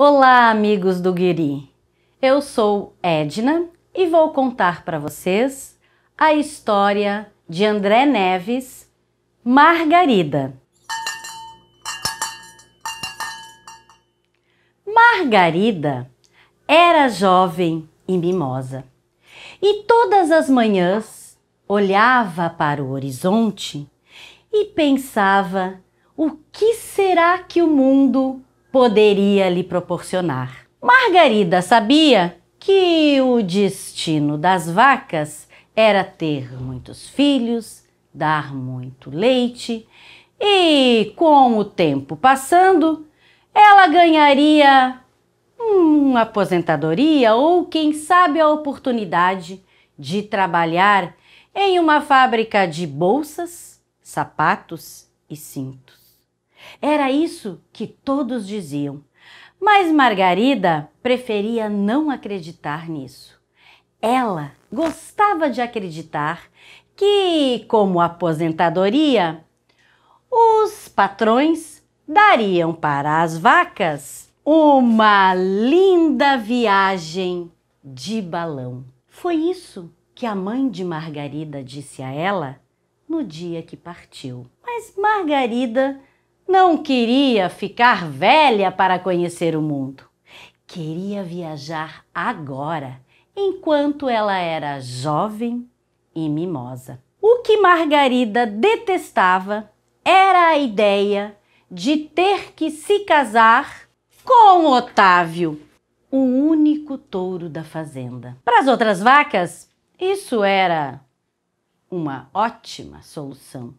Olá, amigos do Guiri! Eu sou Edna e vou contar para vocês a história de André Neves, Margarida. Margarida era jovem e mimosa e todas as manhãs olhava para o horizonte e pensava o que será que o mundo poderia lhe proporcionar. Margarida sabia que o destino das vacas era ter muitos filhos, dar muito leite e, com o tempo passando, ela ganharia uma aposentadoria ou, quem sabe, a oportunidade de trabalhar em uma fábrica de bolsas, sapatos e cintos. Era isso que todos diziam, mas Margarida preferia não acreditar nisso. Ela gostava de acreditar que, como aposentadoria, os patrões dariam para as vacas uma linda viagem de balão. Foi isso que a mãe de Margarida disse a ela no dia que partiu. Mas Margarida não queria ficar velha para conhecer o mundo. Queria viajar agora, enquanto ela era jovem e mimosa. O que Margarida detestava era a ideia de ter que se casar com Otávio, o único touro da fazenda. Para as outras vacas, isso era uma ótima solução,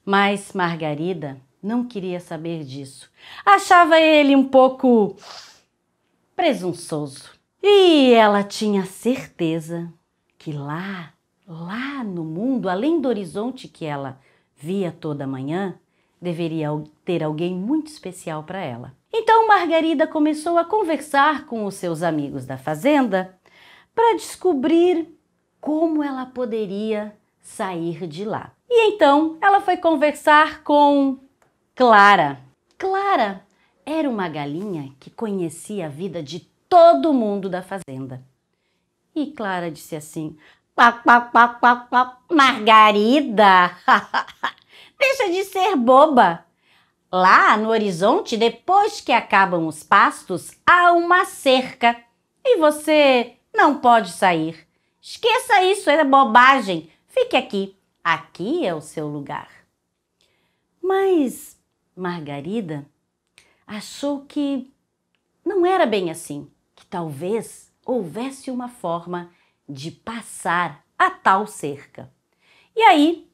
mas Margarida não queria saber disso. Achava ele um pouco presunçoso. E ela tinha certeza que lá no mundo, além do horizonte que ela via toda manhã, deveria ter alguém muito especial para ela. Então Margarida começou a conversar com os seus amigos da fazenda para descobrir como ela poderia sair de lá. E então ela foi conversar com Clara. Clara era uma galinha que conhecia a vida de todo mundo da fazenda. E Clara disse assim: "Quac, quac, quac, quac, quac. Margarida, deixa de ser boba. Lá no horizonte, depois que acabam os pastos, há uma cerca e você não pode sair. Esqueça isso, é bobagem. Fique aqui. Aqui é o seu lugar." Mas Margarida achou que não era bem assim, que talvez houvesse uma forma de passar a tal cerca. E aí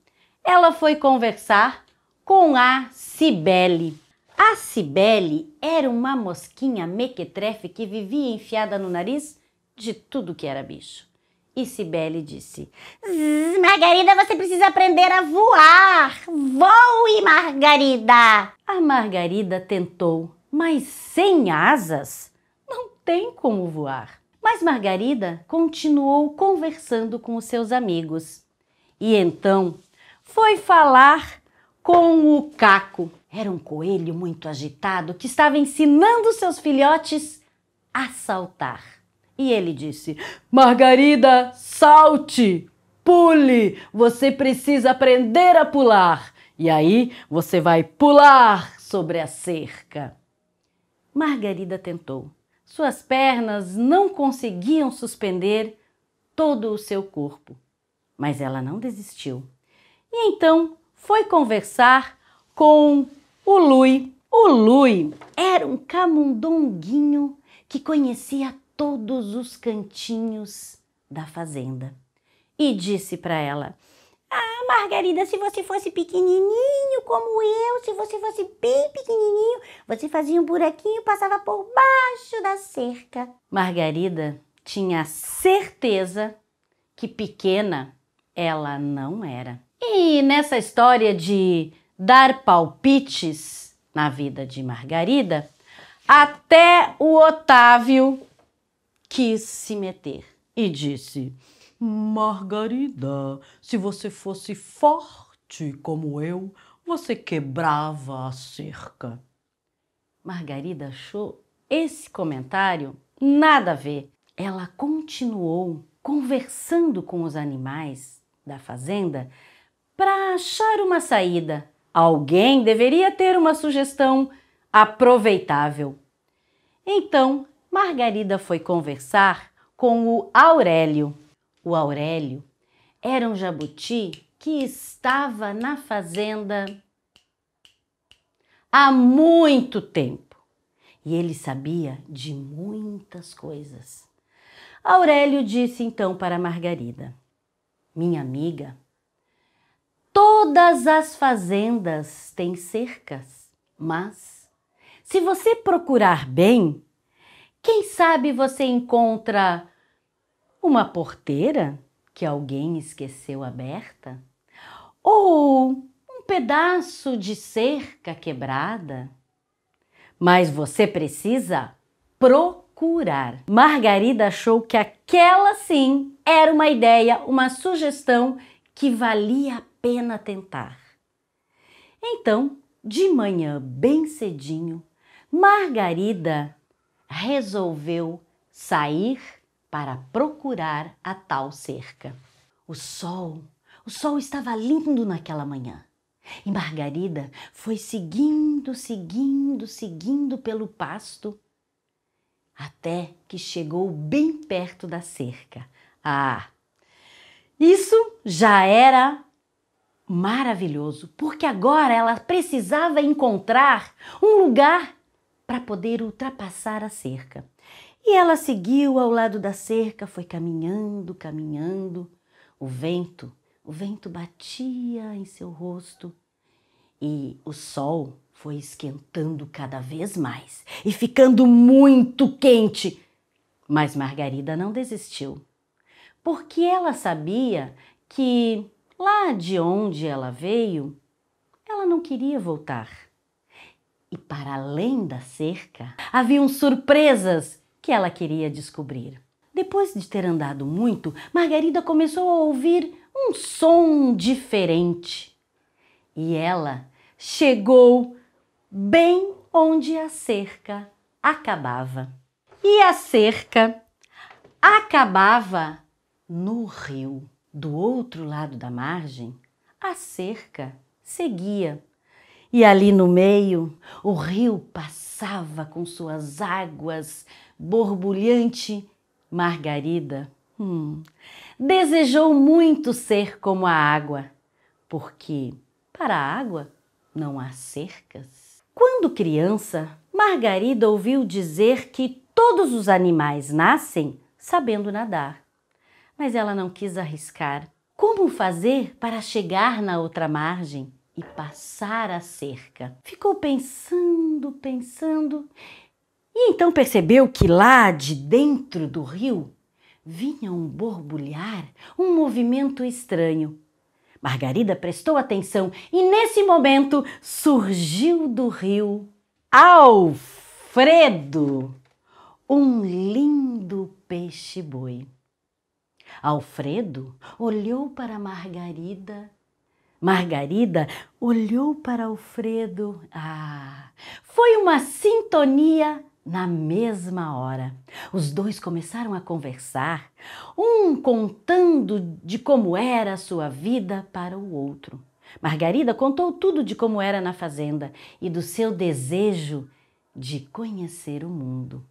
ela foi conversar com a Cibele. A Cibele era uma mosquinha mequetrefe que vivia enfiada no nariz de tudo que era bicho. E Cibele disse: "Margarida, você precisa aprender a voar. Voe, Margarida!" A Margarida tentou, mas sem asas não tem como voar. Mas Margarida continuou conversando com os seus amigos. E então foi falar com o Caco. Era um coelho muito agitado que estava ensinando seus filhotes a saltar. E ele disse: "Margarida, salte, pule, você precisa aprender a pular. E aí você vai pular sobre a cerca." Margarida tentou. Suas pernas não conseguiam suspender todo o seu corpo, mas ela não desistiu. E então foi conversar com o Lui. O Lui era um camundonguinho que conhecia todos os cantinhos da fazenda. E disse para ela: "Ah, Margarida, se você fosse pequenininho como eu, se você fosse bem pequenininho, você fazia um buraquinho e passava por baixo da cerca." Margarida tinha certeza que pequena ela não era. E nessa história de dar palpites na vida de Margarida, até o Otávio quis se meter e disse: "Margarida, se você fosse forte como eu, você quebrava a cerca." Margarida achou esse comentário nada a ver. Ela continuou conversando com os animais da fazenda para achar uma saída. Alguém deveria ter uma sugestão aproveitável. Então, Margarida foi conversar com o Aurélio. O Aurélio era um jabuti que estava na fazenda há muito tempo e ele sabia de muitas coisas. Aurélio disse então para Margarida: minha amiga, todas as fazendas têm cercas, mas se você procurar bem, quem sabe você encontra uma porteira que alguém esqueceu aberta? Ou um pedaço de cerca quebrada? Mas você precisa procurar. Margarida achou que aquela sim era uma ideia, uma sugestão que valia a pena tentar. Então, de manhã bem cedinho, Margarida resolveu sair para procurar a tal cerca. O sol estava lindo naquela manhã. E Margarida foi seguindo pelo pasto até que chegou bem perto da cerca. Ah, isso já era maravilhoso, porque agora ela precisava encontrar um lugar para poder ultrapassar a cerca. E ela seguiu ao lado da cerca, foi caminhando. O vento batia em seu rosto e o sol foi esquentando cada vez mais e ficando muito quente. Mas Margarida não desistiu, porque ela sabia que lá de onde ela veio, ela não queria voltar. E para além da cerca, haviam surpresas que ela queria descobrir. Depois de ter andado muito, Margarida começou a ouvir um som diferente. E ela chegou bem onde a cerca acabava. E a cerca acabava no rio. Do outro lado da margem, a cerca seguia. E ali no meio, o rio passava com suas águas borbulhante. Margarida desejou muito ser como a água, porque para a água não há cercas. Quando criança, Margarida ouviu dizer que todos os animais nascem sabendo nadar, mas ela não quis arriscar. Como fazer para chegar na outra margem e passar a cerca? Ficou pensando, e então percebeu que lá de dentro do rio vinha um borbulhar, um movimento estranho. Margarida prestou atenção e nesse momento surgiu do rio Alfredo, um lindo peixe-boi. Alfredo olhou para Margarida. Margarida olhou para Alfredo. Ah, foi uma sintonia na mesma hora. Os dois começaram a conversar, um contando de como era a sua vida para o outro. Margarida contou tudo de como era na fazenda e do seu desejo de conhecer o mundo.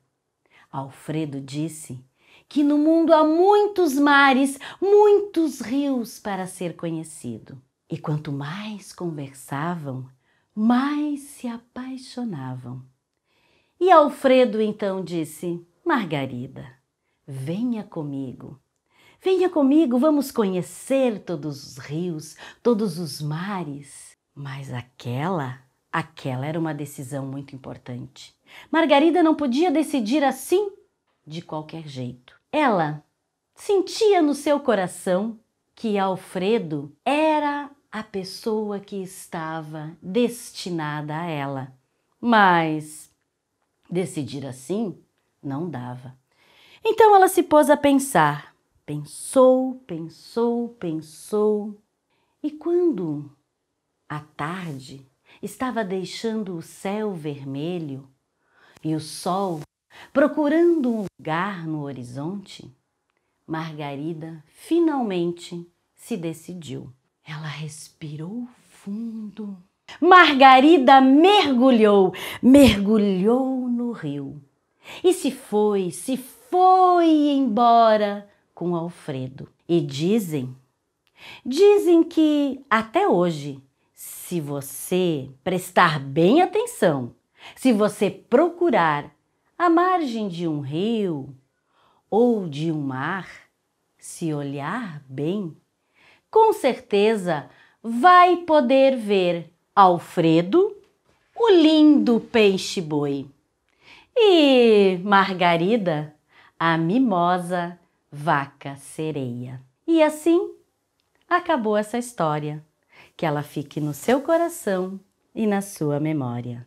Alfredo disse que no mundo há muitos mares, muitos rios para ser conhecido. E quanto mais conversavam, mais se apaixonavam. E Alfredo então disse: Margarida, venha comigo, vamos conhecer todos os rios, todos os mares. Mas aquela era uma decisão muito importante. Margarida não podia decidir assim de qualquer jeito. Ela sentia no seu coração que Alfredo era a pessoa que estava destinada a ela. Mas decidir assim não dava. Então ela se pôs a pensar. Pensou. E quando a tarde estava deixando o céu vermelho E o sol, procurando um lugar no horizonte, Margarida finalmente se decidiu. Ela respirou fundo. Margarida mergulhou no rio e se foi embora com Alfredo. E dizem que até hoje, se você prestar bem atenção, se você procurar à margem de um rio ou de um mar, se olhar bem, com certeza vai poder ver Alfredo, o lindo peixe-boi, e Margarida, a mimosa vaca-sereia. E assim acabou essa história. Que ela fique no seu coração e na sua memória.